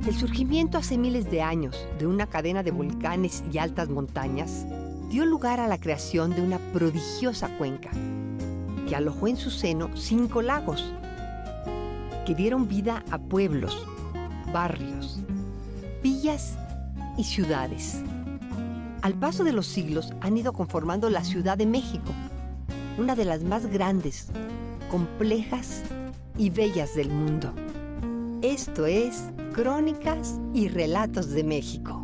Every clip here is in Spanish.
El surgimiento hace miles de años de una cadena de volcanes y altas montañas dio lugar a la creación de una prodigiosa cuenca que alojó en su seno 5 lagos que dieron vida a pueblos, barrios, villas y ciudades. Al paso de los siglos han ido conformando la Ciudad de México, una de las más grandes, complejas y bellas del mundo. Esto es Crónicas y Relatos de México.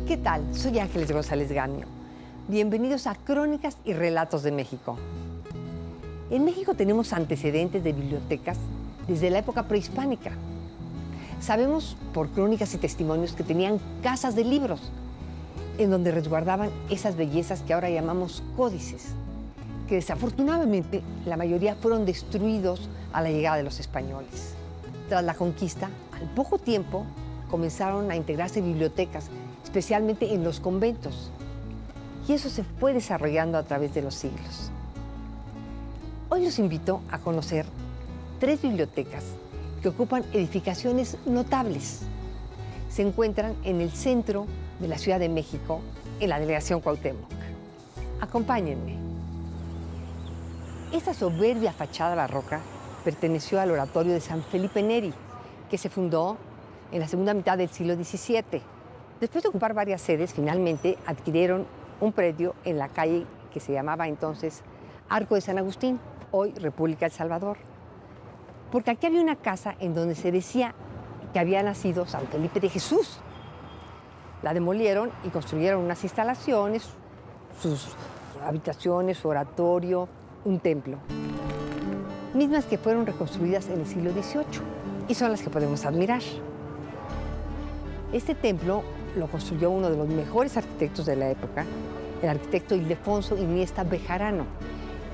¿Qué tal? Soy Ángeles González Gamio. Bienvenidos a Crónicas y Relatos de México. En México tenemos antecedentes de bibliotecas desde la época prehispánica. Sabemos por crónicas y testimonios que tenían casas de libros, en donde resguardaban esas bellezas que ahora llamamos códices, que desafortunadamente la mayoría fueron destruidos a la llegada de los españoles. Tras la conquista, al poco tiempo comenzaron a integrarse bibliotecas, especialmente en los conventos. Y eso se fue desarrollando a través de los siglos. Hoy los invito a conocer 3 bibliotecas que ocupan edificaciones notables. Se encuentran en el centro de la Ciudad de México, en la Delegación Cuauhtémoc. Acompáñenme. Esta soberbia fachada barroca perteneció al oratorio de San Felipe Neri, que se fundó en la segunda mitad del siglo XVII. Después de ocupar varias sedes, finalmente adquirieron un predio en la calle que se llamaba entonces Arco de San Agustín, hoy República del Salvador. Porque aquí había una casa en donde se decía que había nacido San Felipe de Jesús. La demolieron y construyeron unas instalaciones, sus habitaciones, su oratorio, un templo. Mismas que fueron reconstruidas en el siglo XVIII y son las que podemos admirar. Este templo lo construyó uno de los mejores arquitectos de la época, el arquitecto Ildefonso Iniesta Bejarano,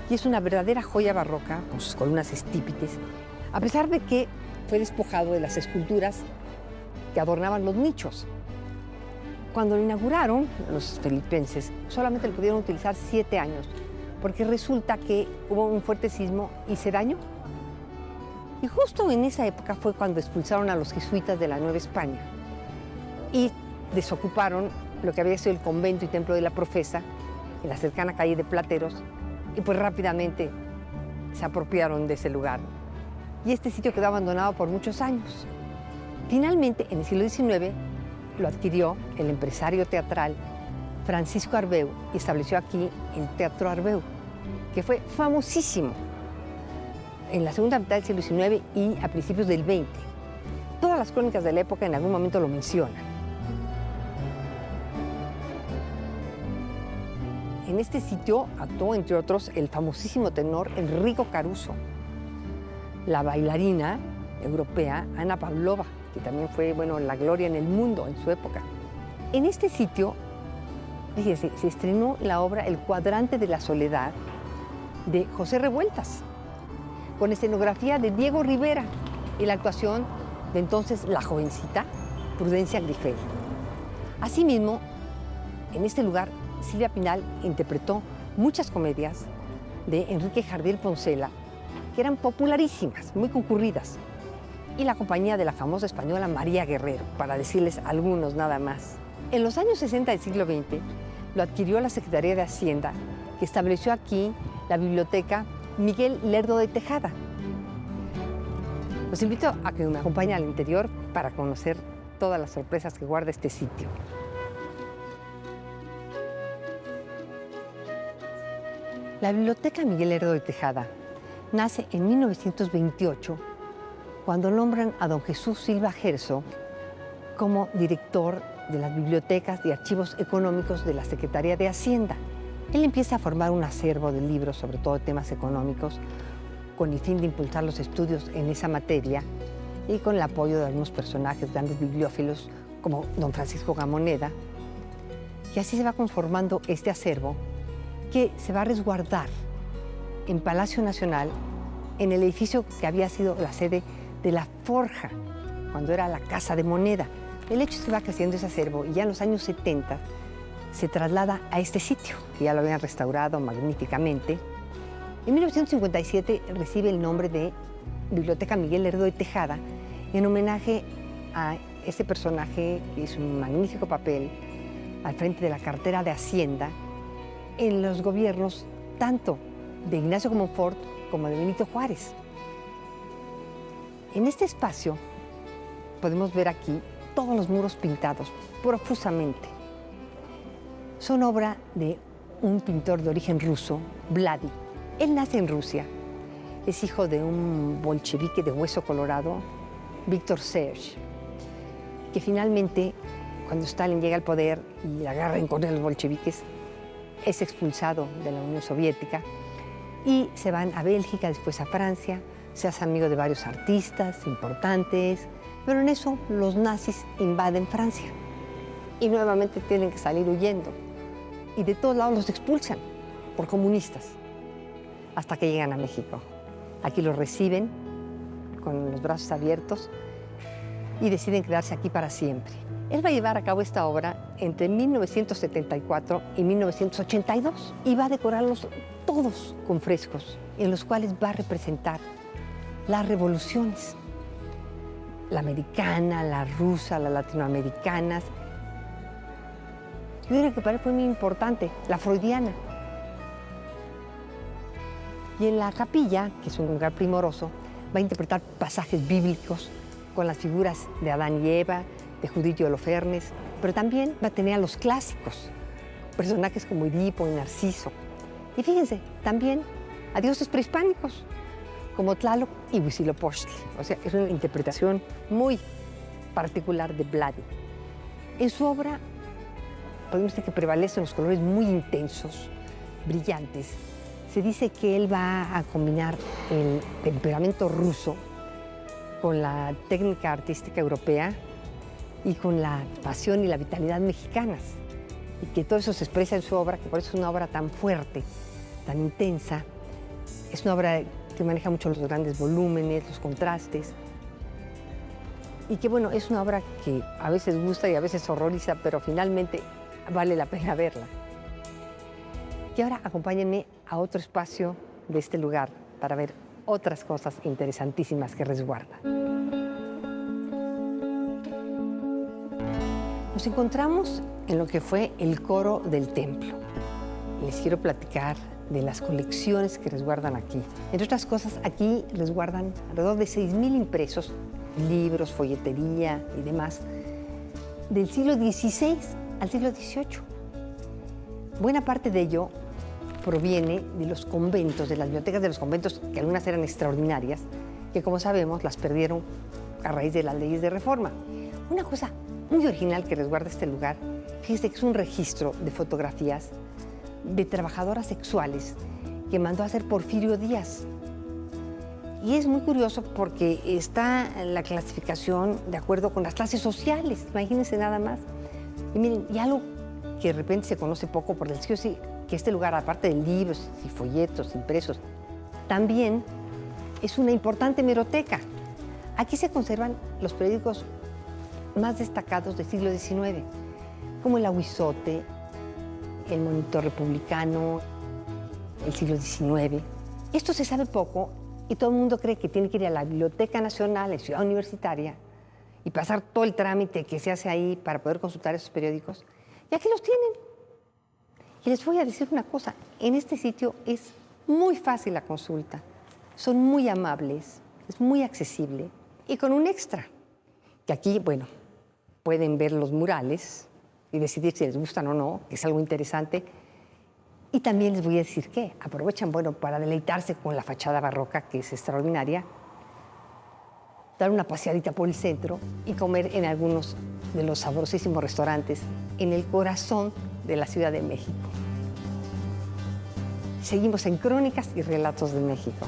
y es una verdadera joya barroca con sus columnas estípites, a pesar de que fue despojado de las esculturas que adornaban los nichos. Cuando lo inauguraron, los filipenses solamente lo pudieron utilizar 7 años, porque resulta que hubo un fuerte sismo y se dañó. Y justo en esa época fue cuando expulsaron a los jesuitas de la Nueva España y desocuparon lo que había sido el convento y templo de la Profesa en la cercana calle de Plateros, y pues rápidamente se apropiaron de ese lugar. Y este sitio quedó abandonado por muchos años. Finalmente, en el siglo XIX, lo adquirió el empresario teatral Francisco Arbeu y estableció aquí el Teatro Arbeu, que fue famosísimo en la segunda mitad del siglo XIX y a principios del XX. Todas las crónicas de la época en algún momento lo mencionan. En este sitio actuó, entre otros, el famosísimo tenor Enrico Caruso, la bailarina europea Ana Pavlova, que también fue, la gloria en el mundo en su época. En este sitio, fíjese, se estrenó la obra El Cuadrante de la Soledad de José Revueltas, con escenografía de Diego Rivera y la actuación de entonces la jovencita Prudencia Grifel. Asimismo, en este lugar, Silvia Pinal interpretó muchas comedias de Enrique Jardiel Poncela, que eran popularísimas, muy concurridas, y la compañía de la famosa española María Guerrero, para decirles algunos nada más. En los años 60 del siglo XX lo adquirió la Secretaría de Hacienda, que estableció aquí la biblioteca Miguel Lerdo de Tejada. Los invito a que me acompañen al interior para conocer todas las sorpresas que guarda este sitio. La Biblioteca Miguel Lerdo de Tejada nace en 1928, cuando nombran a don Jesús Silva Gerso como director de las bibliotecas y archivos económicos de la Secretaría de Hacienda. Él empieza a formar un acervo de libros, sobre todo temas económicos, con el fin de impulsar los estudios en esa materia y con el apoyo de algunos personajes, grandes bibliófilos, como don Francisco Gamoneda, y así se va conformando este acervo que se va a resguardar en Palacio Nacional, en el edificio que había sido la sede de la Forja, cuando era la Casa de Moneda. El hecho es que va creciendo ese acervo y ya en los años 70 se traslada a este sitio, que ya lo habían restaurado magníficamente. En 1957 recibe el nombre de Biblioteca Miguel Lerdo de Tejada, en homenaje a este personaje que hizo un magnífico papel al frente de la cartera de Hacienda en los gobiernos tanto de Ignacio Comonfort como de Benito Juárez. En este espacio podemos ver aquí todos los muros pintados profusamente. Son obra de un pintor de origen ruso, Vladi. Él nace en Rusia, es hijo de un bolchevique de hueso colorado, Víctor Serge, que finalmente, cuando Stalin llega al poder y la guerra en contra de los bolcheviques, es expulsado de la Unión Soviética y se van a Bélgica, después a Francia, se hace amigo de varios artistas importantes, pero en eso los nazis invaden Francia y nuevamente tienen que salir huyendo y de todos lados los expulsan por comunistas hasta que llegan a México. Aquí los reciben con los brazos abiertos y deciden quedarse aquí para siempre. Él va a llevar a cabo esta obra entre 1974 y 1982 y va a decorarlos todos con frescos en los cuales va a representar las revoluciones, la americana, la rusa, las latinoamericanas. Y una que para él fue muy importante, la freudiana. Y en la capilla, que es un lugar primoroso, va a interpretar pasajes bíblicos con las figuras de Adán y Eva, de Judith y Holofernes, pero también va a tener a los clásicos, personajes como Edipo y Narciso. Y fíjense, también a dioses prehispánicos, como Tlaloc y Huitzilopochtli. O sea, es una interpretación muy particular de Vladi. En su obra, podemos decir que prevalecen los colores muy intensos, brillantes. Se dice que él va a combinar el temperamento ruso con la técnica artística europea y con la pasión y la vitalidad mexicanas. Y que todo eso se expresa en su obra, que por eso es una obra tan fuerte, tan intensa. Es una obra que maneja mucho los grandes volúmenes, los contrastes. Y que, bueno, es una obra que a veces gusta y a veces horroriza, pero finalmente vale la pena verla. Y ahora acompáñenme a otro espacio de este lugar para ver otras cosas interesantísimas que resguarda. Nos encontramos en lo que fue el coro del templo. Les quiero platicar de las colecciones que resguardan aquí. Entre otras cosas, aquí resguardan alrededor de 6,000 impresos, libros, folletería y demás, del siglo XVI al siglo XVIII. Buena parte de ello proviene de los conventos, de las bibliotecas de los conventos, que algunas eran extraordinarias, que como sabemos las perdieron a raíz de las leyes de reforma. Una cosa muy original que resguarda este lugar, fíjese que es un registro de fotografías de trabajadoras sexuales que mandó a hacer Porfirio Díaz. Y es muy curioso porque está la clasificación de acuerdo con las clases sociales, imagínense nada más. Y miren, y algo que de repente se conoce poco por el siglo, que este lugar, aparte de libros y folletos impresos, también es una importante hemeroteca. Aquí se conservan los periódicos más destacados del siglo XIX, como el Ahuizote, el Monitor Republicano, el siglo XIX. Esto se sabe poco y todo el mundo cree que tiene que ir a la Biblioteca Nacional en Ciudad Universitaria y pasar todo el trámite que se hace ahí para poder consultar esos periódicos. Y aquí los tienen. Y les voy a decir una cosa, en este sitio es muy fácil la consulta, son muy amables, es muy accesible y con un extra, que aquí, bueno, pueden ver los murales y decidir si les gustan o no, que es algo interesante. Y también les voy a decir que aprovechan, bueno, para deleitarse con la fachada barroca, que es extraordinaria, dar una paseadita por el centro y comer en algunos de los sabrosísimos restaurantes en el corazón de la Ciudad de México. Seguimos en Crónicas y Relatos de México.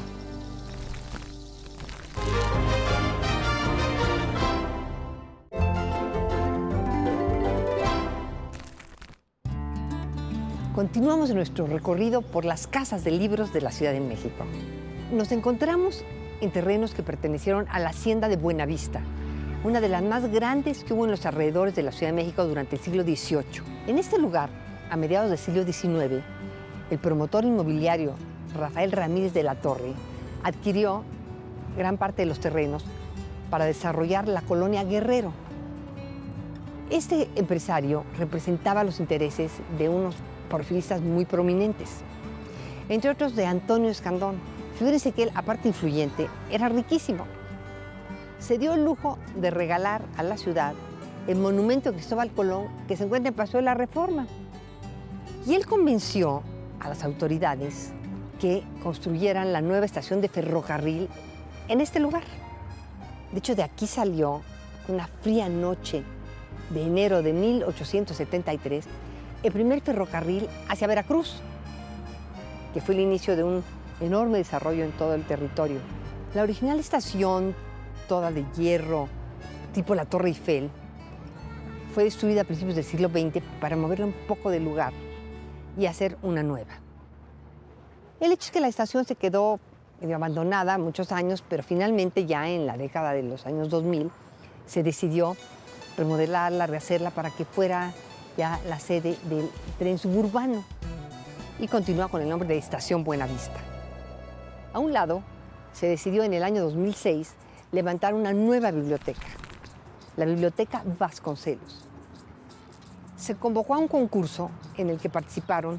Continuamos nuestro recorrido por las casas de libros de la Ciudad de México. Nos encontramos en terrenos que pertenecieron a la Hacienda de Buenavista, una de las más grandes que hubo en los alrededores de la Ciudad de México durante el siglo XVIII. En este lugar, a mediados del siglo XIX, el promotor inmobiliario Rafael Ramírez de la Torre adquirió gran parte de los terrenos para desarrollar la colonia Guerrero. Este empresario representaba los intereses de unos porfiristas muy prominentes, entre otros de Antonio Escandón. Figúrense que él, aparte influyente, era riquísimo. Se dio el lujo de regalar a la ciudad el monumento de Cristóbal Colón que se encuentra en Paseo de la Reforma. Y él convenció a las autoridades que construyeran la nueva estación de ferrocarril en este lugar. De hecho, de aquí salió una fría noche de enero de 1873 el primer ferrocarril hacia Veracruz, que fue el inicio de un enorme desarrollo en todo el territorio. La original estación, toda de hierro, tipo la Torre Eiffel, fue destruida a principios del siglo XX para moverla un poco del lugar y hacer una nueva. El hecho es que la estación se quedó medio abandonada muchos años, pero finalmente ya en la década de los años 2000 se decidió remodelarla, rehacerla para que fuera ya la sede del tren suburbano y continúa con el nombre de Estación Buenavista. A un lado, se decidió en el año 2006 levantar una nueva biblioteca, la Biblioteca Vasconcelos. Se convocó a un concurso en el que participaron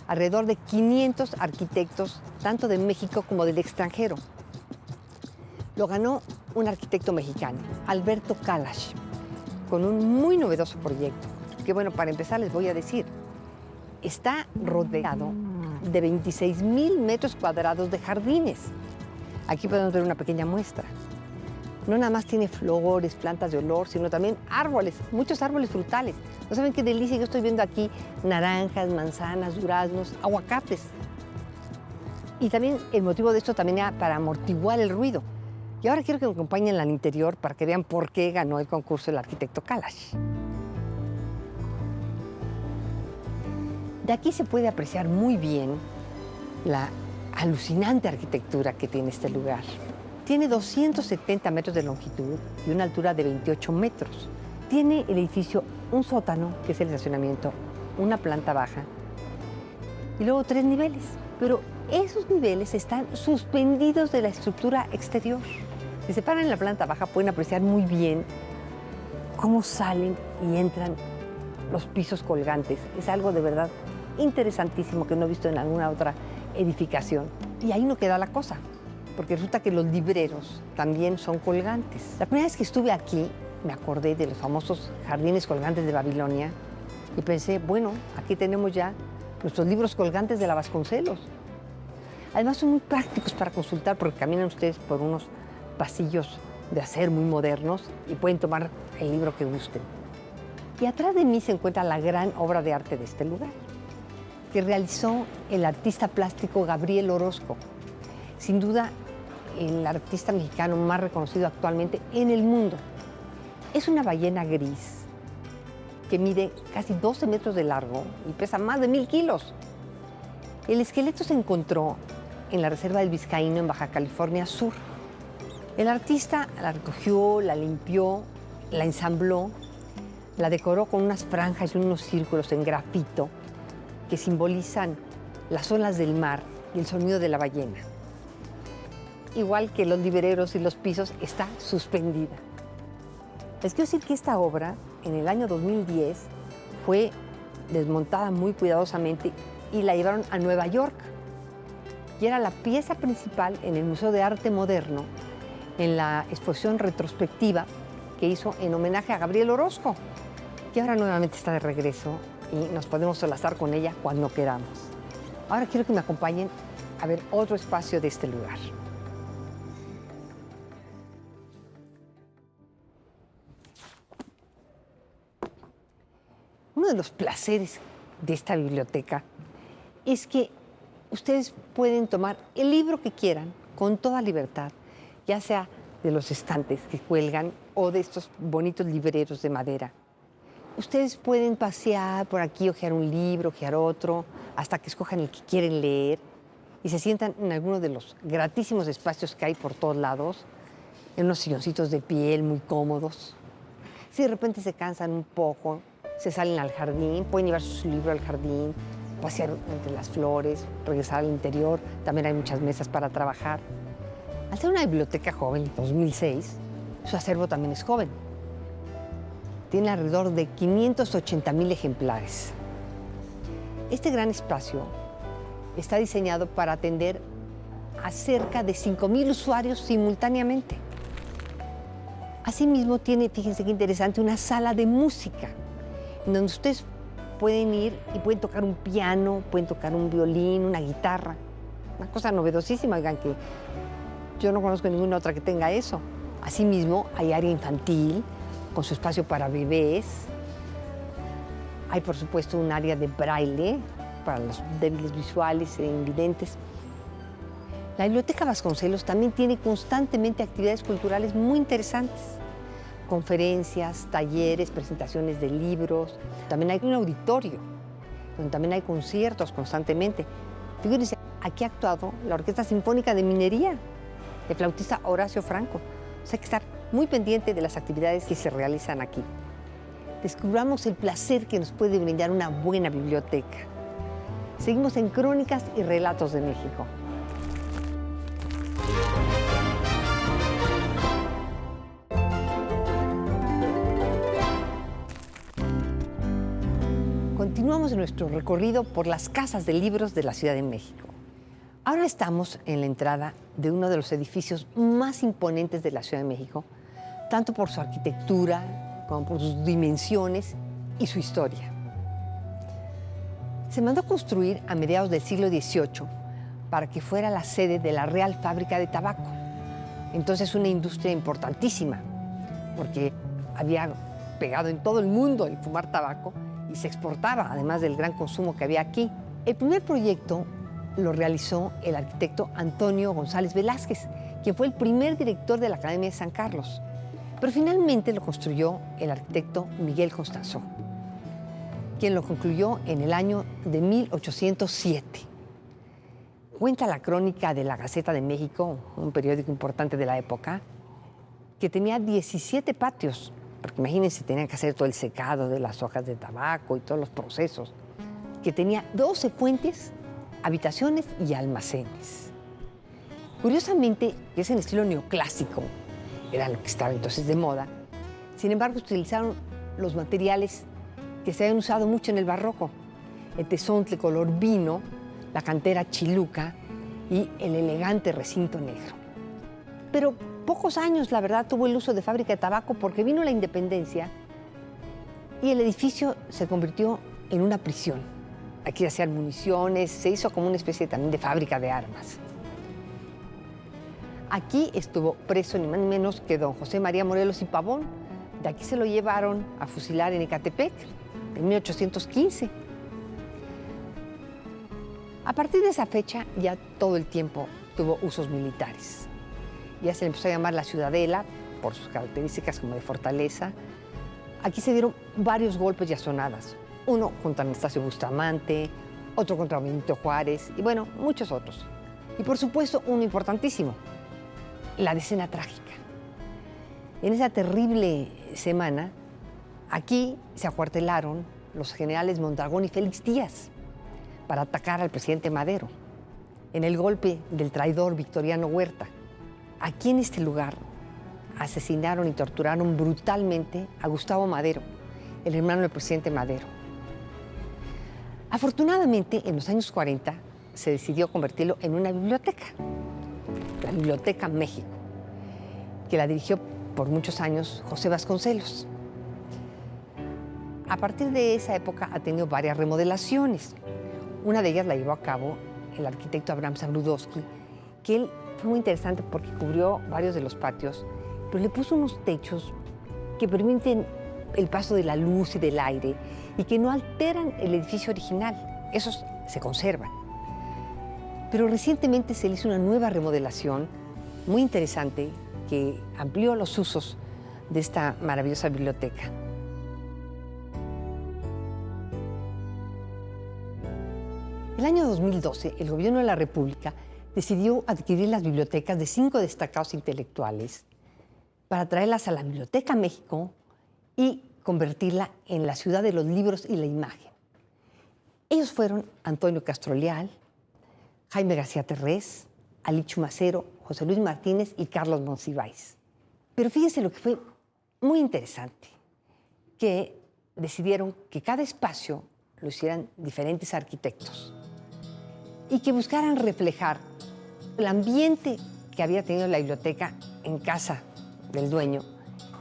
alrededor de 500 arquitectos, tanto de México como del extranjero. Lo ganó un arquitecto mexicano, Alberto Kalash, con un muy novedoso proyecto, que bueno, para empezar les voy a decir, está rodeado de 26,000 metros cuadrados de jardines. Aquí podemos ver una pequeña muestra. No nada más tiene flores, plantas de olor, sino también árboles, muchos árboles frutales. ¿No saben qué delicia? Yo estoy viendo aquí naranjas, manzanas, duraznos, aguacates. Y también el motivo de esto también era para amortiguar el ruido. Y ahora quiero que me acompañen al interior para que vean por qué ganó el concurso el arquitecto Kalash. De aquí se puede apreciar muy bien la alucinante arquitectura que tiene este lugar. Tiene 270 metros de longitud y una altura de 28 metros. Tiene el edificio un sótano, que es el estacionamiento, una planta baja y luego 3 niveles. Pero esos niveles están suspendidos de la estructura exterior. Si se paran en la planta baja pueden apreciar muy bien cómo salen y entran los pisos colgantes. Es algo de verdad interesantísimo que no he visto en alguna otra edificación. Y ahí no queda la cosa, porque resulta que los libreros también son colgantes. La primera vez que estuve aquí me acordé de los famosos jardines colgantes de Babilonia y pensé, bueno, aquí tenemos ya nuestros libros colgantes de la Vasconcelos. Además son muy prácticos para consultar porque caminan ustedes por unos pasillos de acero muy modernos y pueden tomar el libro que gusten. Y atrás de mí se encuentra la gran obra de arte de este lugar, que realizó el artista plástico Gabriel Orozco, sin duda el artista mexicano más reconocido actualmente en el mundo. Es una ballena gris que mide casi 12 metros de largo y pesa más de 1000 kilos. El esqueleto se encontró en la Reserva del Vizcaíno en Baja California Sur. El artista la recogió, la limpió, la ensambló, la decoró con unas franjas y unos círculos en grafito que simbolizan las olas del mar y el sonido de la ballena. Igual que los libreros y los pisos, está suspendida. Les quiero decir que esta obra, en el año 2010, fue desmontada muy cuidadosamente y la llevaron a Nueva York. Y era la pieza principal en el Museo de Arte Moderno, en la exposición retrospectiva que hizo en homenaje a Gabriel Orozco, que ahora nuevamente está de regreso y nos podemos solazar con ella cuando queramos. Ahora quiero que me acompañen a ver otro espacio de este lugar. Uno de los placeres de esta biblioteca es que ustedes pueden tomar el libro que quieran con toda libertad, ya sea de los estantes que cuelgan o de estos bonitos libreros de madera. Ustedes pueden pasear por aquí, hojear un libro, hojear otro, hasta que escojan el que quieren leer y se sientan en alguno de los gratísimos espacios que hay por todos lados, en unos silloncitos de piel muy cómodos. Si de repente se cansan un poco, se salen al jardín, pueden llevar su libro al jardín, pasear entre las flores, regresar al interior. También hay muchas mesas para trabajar. Al ser una biblioteca joven, 2006, su acervo también es joven. Tiene alrededor de 580,000 ejemplares. Este gran espacio está diseñado para atender a cerca de 5,000 usuarios simultáneamente. Asimismo, tiene, fíjense qué interesante, una sala de música, en donde ustedes pueden ir y pueden tocar un piano, pueden tocar un violín, una guitarra. Una cosa novedosísima, oigan, que yo no conozco ninguna otra que tenga eso. Asimismo, hay área infantil, con su espacio para bebés. Hay, por supuesto, un área de braille para los débiles visuales e invidentes. La Biblioteca Vasconcelos también tiene constantemente actividades culturales muy interesantes. Conferencias, talleres, presentaciones de libros. También hay un auditorio, donde también hay conciertos constantemente. Fíjense, aquí ha actuado la Orquesta Sinfónica de Minería, el flautista Horacio Franco. O sea, hay que estar muy pendiente de las actividades que se realizan aquí. Descubramos el placer que nos puede brindar una buena biblioteca. Seguimos en Crónicas y Relatos de México. Continuamos nuestro recorrido por las casas de libros de la Ciudad de México. Ahora estamos en la entrada de uno de los edificios más imponentes de la Ciudad de México, tanto por su arquitectura como por sus dimensiones y su historia. Se mandó construir a mediados del siglo XVIII para que fuera la sede de la Real Fábrica de Tabaco. Entonces una industria importantísima, porque había pegado en todo el mundo el fumar tabaco y se exportaba, además del gran consumo que había aquí. El primer proyecto lo realizó el arquitecto Antonio González Velázquez, quien fue el primer director de la Academia de San Carlos. Pero finalmente lo construyó el arquitecto Miguel Constanzó, quien lo concluyó en el año de 1807. Cuenta la crónica de la Gaceta de México, un periódico importante de la época, que tenía 17 patios, porque imagínense, tenían que hacer todo el secado de las hojas de tabaco y todos los procesos, que tenía 12 fuentes, habitaciones y almacenes. Curiosamente, es en estilo neoclásico, era lo que estaba entonces de moda. Sin embargo, utilizaron los materiales que se habían usado mucho en el barroco: el tezontle color vino, la cantera chiluca y el elegante recinto negro. Pero pocos años, la verdad, tuvo el uso de fábrica de tabaco, porque vino la independencia y el edificio se convirtió en una prisión. Aquí se hacían municiones, se hizo como una especie también de fábrica de armas. Aquí estuvo preso ni más ni menos que don José María Morelos y Pavón. De aquí se lo llevaron a fusilar en Ecatepec en 1815. A partir de esa fecha ya todo el tiempo tuvo usos militares. Ya se le empezó a llamar la Ciudadela por sus características como de fortaleza. Aquí se dieron varios golpes y azonadas. Uno contra Anastasio Bustamante, otro contra Benito Juárez y bueno, muchos otros. Y por supuesto, uno importantísimo, la Decena Trágica. En esa terrible semana, aquí se acuartelaron los generales Mondragón y Félix Díaz para atacar al presidente Madero en el golpe del traidor Victoriano Huerta. Aquí en este lugar asesinaron y torturaron brutalmente a Gustavo Madero, el hermano del presidente Madero. Afortunadamente, en los años 40 se decidió convertirlo en una biblioteca, la Biblioteca México, que la dirigió por muchos años José Vasconcelos. A partir de esa época ha tenido varias remodelaciones. Una de ellas la llevó a cabo el arquitecto Abraham Sabludowski, que él fue muy interesante porque cubrió varios de los patios, pero le puso unos techos que permiten el paso de la luz y del aire y que no alteran el edificio original. Esos se conservan. Pero recientemente se le hizo una nueva remodelación muy interesante que amplió los usos de esta maravillosa biblioteca. El año 2012, el Gobierno de la República decidió adquirir las bibliotecas de 5 destacados intelectuales para traerlas a la Biblioteca México y convertirla en la ciudad de los libros y la imagen. Ellos fueron Antonio Castro Leal, Jaime García Terrés, Ali Chumacero, José Luis Martínez y Carlos Monsiváis. Pero fíjense lo que fue muy interesante, que decidieron que cada espacio lo hicieran diferentes arquitectos y que buscaran reflejar el ambiente que había tenido la biblioteca en casa del dueño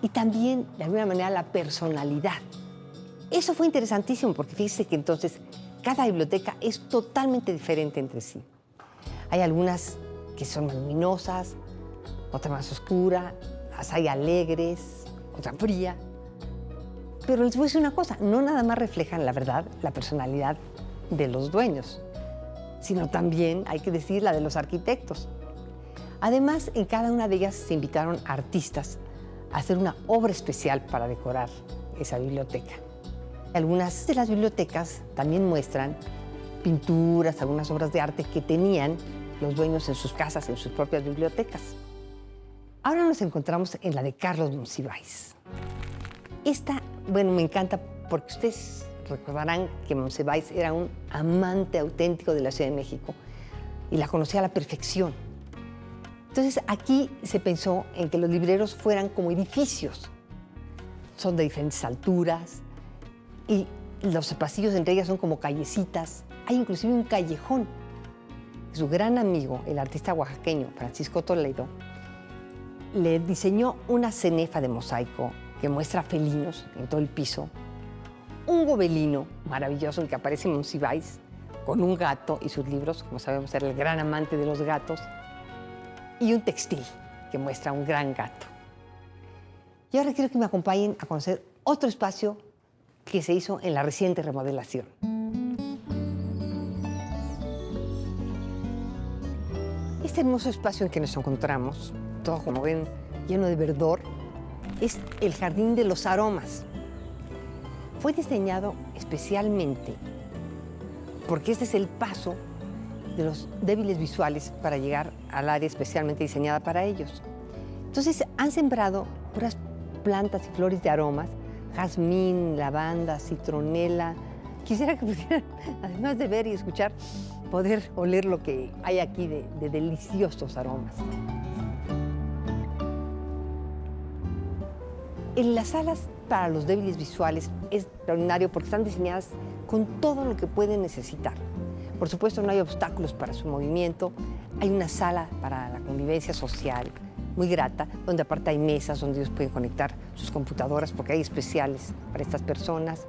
y también, de alguna manera, la personalidad. Eso fue interesantísimo porque fíjense que entonces cada biblioteca es totalmente diferente entre sí. Hay algunas que son más luminosas, otra más oscura, las hay alegres, otra fría. Pero les voy a decir una cosa, no nada más reflejan, la verdad, la personalidad de los dueños, sino también, hay que decir, la de los arquitectos. Además, en cada una de ellas se invitaron artistas a hacer una obra especial para decorar esa biblioteca. Algunas de las bibliotecas también muestran pinturas, algunas obras de arte que tenían los dueños en sus casas, en sus propias bibliotecas. Ahora nos encontramos en la de Carlos Monsiváis. Esta, bueno, me encanta porque ustedes recordarán que Monsiváis era un amante auténtico de la Ciudad de México y la conocía a la perfección. Entonces, aquí se pensó en que los libreros fueran como edificios. Son de diferentes alturas y los pasillos entre ellas son como callecitas. Hay inclusive un callejón. Su gran amigo, el artista oaxaqueño Francisco Toledo, le diseñó una cenefa de mosaico que muestra felinos en todo el piso, un gobelino maravilloso en que aparece Monsiváis con un gato y sus libros, como sabemos, era el gran amante de los gatos, y un textil que muestra un gran gato. Y ahora quiero que me acompañen a conocer otro espacio que se hizo en la reciente remodelación. Este hermoso espacio en que nos encontramos, todo como ven lleno de verdor, es el Jardín de los Aromas. Fue diseñado especialmente porque este es el paso de los débiles visuales para llegar al área especialmente diseñada para ellos. Entonces han sembrado puras plantas y flores de aromas, jazmín, lavanda, citronela. Quisiera que pudieran, además de ver y escuchar, poder oler lo que hay aquí de deliciosos aromas. En las salas para los débiles visuales es extraordinario porque están diseñadas con todo lo que pueden necesitar. Por supuesto, no hay obstáculos para su movimiento. Hay una sala para la convivencia social muy grata, donde aparte hay mesas donde ellos pueden conectar sus computadoras porque hay especiales para estas personas.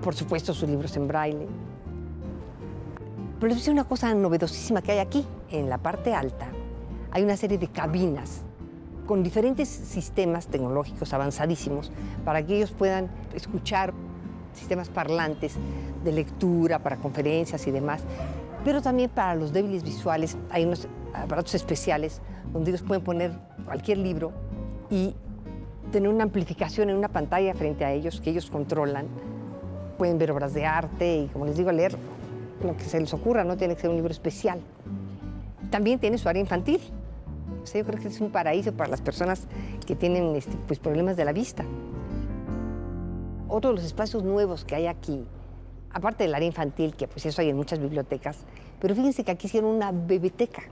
Por supuesto, sus libros en braille. Pero les voy a decir una cosa novedosísima que hay aquí. En la parte alta hay una serie de cabinas con diferentes sistemas tecnológicos avanzadísimos para que ellos puedan escuchar sistemas parlantes de lectura para conferencias y demás, pero también para los débiles visuales hay unos aparatos especiales donde ellos pueden poner cualquier libro y tener una amplificación en una pantalla frente a ellos que ellos controlan. Pueden ver obras de arte y, como les digo, leer lo que se les ocurra, no tiene que ser un libro especial. También tiene su área infantil. O sea, yo creo que es un paraíso para las personas que tienen pues, problemas de la vista. Otro de los espacios nuevos que hay aquí, aparte del área infantil, que pues eso hay en muchas bibliotecas, pero fíjense que aquí hicieron una bebeteca.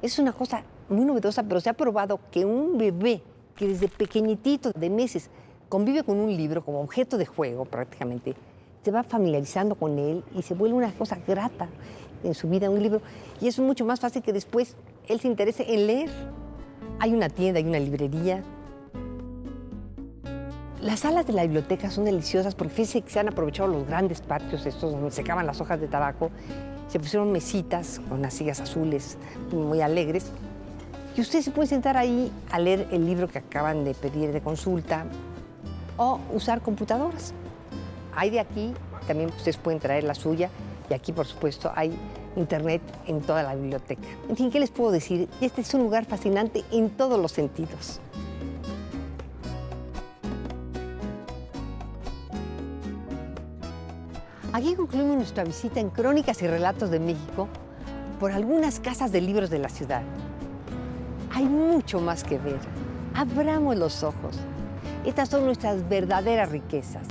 Es una cosa muy novedosa, pero se ha probado que un bebé que desde pequeñitito, de meses, convive con un libro como objeto de juego prácticamente, se va familiarizando con él y se vuelve una cosa grata en su vida, un libro. Y es mucho más fácil que después él se interese en leer. Hay una tienda, hay una librería. Las salas de la biblioteca son deliciosas porque fíjense que se han aprovechado los grandes patios estos donde secaban las hojas de tabaco. Se pusieron mesitas con unas sillas azules muy alegres. Y ustedes se pueden sentar ahí a leer el libro que acaban de pedir de consulta o usar computadoras. Hay de aquí, también ustedes pueden traer la suya. Y aquí, por supuesto, hay internet en toda la biblioteca. En fin, ¿qué les puedo decir? Este es un lugar fascinante en todos los sentidos. Aquí concluimos nuestra visita en Crónicas y Relatos de México por algunas casas de libros de la ciudad. Hay mucho más que ver. Abramos los ojos. Estas son nuestras verdaderas riquezas.